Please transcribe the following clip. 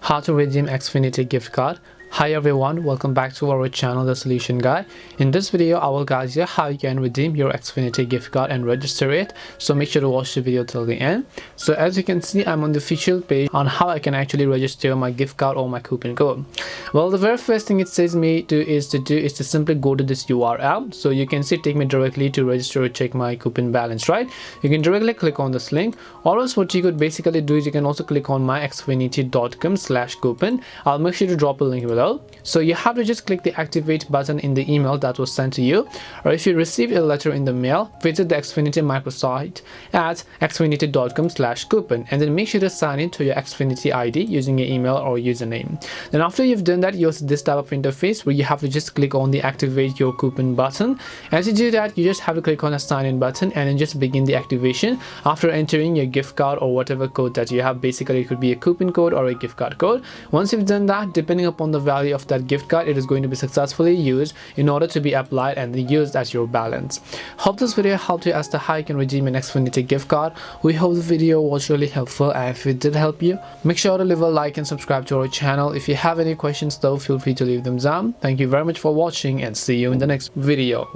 How to redeem Xfinity gift card. Hi everyone, welcome back to our channel, The Solution Guy. In this video I will guide you how you can redeem your Xfinity gift card and register it, so make sure to watch the video till the end. So as you can see, I'm on the official page on how I can actually register my gift card or my coupon code. Well, the very first thing it says me is to simply go to this URL. So you can see take me directly to register or check my coupon balance, right? You can directly click on this link, or else what you could basically do is you can also click on myxfinity.com/coupon. I'll make sure to drop a link below. So you have to just click the activate button in the email that was sent to you, or if you received a letter in the mail, visit the Xfinity microsite at xfinity.com/coupon and then make sure to sign in to your Xfinity ID using your email or username. Then after you've done that, you'll see this type of interface where you have to just click on the activate your coupon button. As you do that, you just have to click on the sign in button and then just begin the activation after entering your gift card or whatever code that you have. Basically it could be a coupon code or a gift card code. Once you've done that, depending upon the value of that gift card, it is going to be successfully used in order to be applied and used as your balance. Hope this video helped you as to how you can redeem an Xfinity gift card. We hope the video was really helpful, and if it did help you, make sure to leave a like and subscribe to our channel. If you have any questions though, feel free to leave them down. Thank you very much for watching and see you in the next video.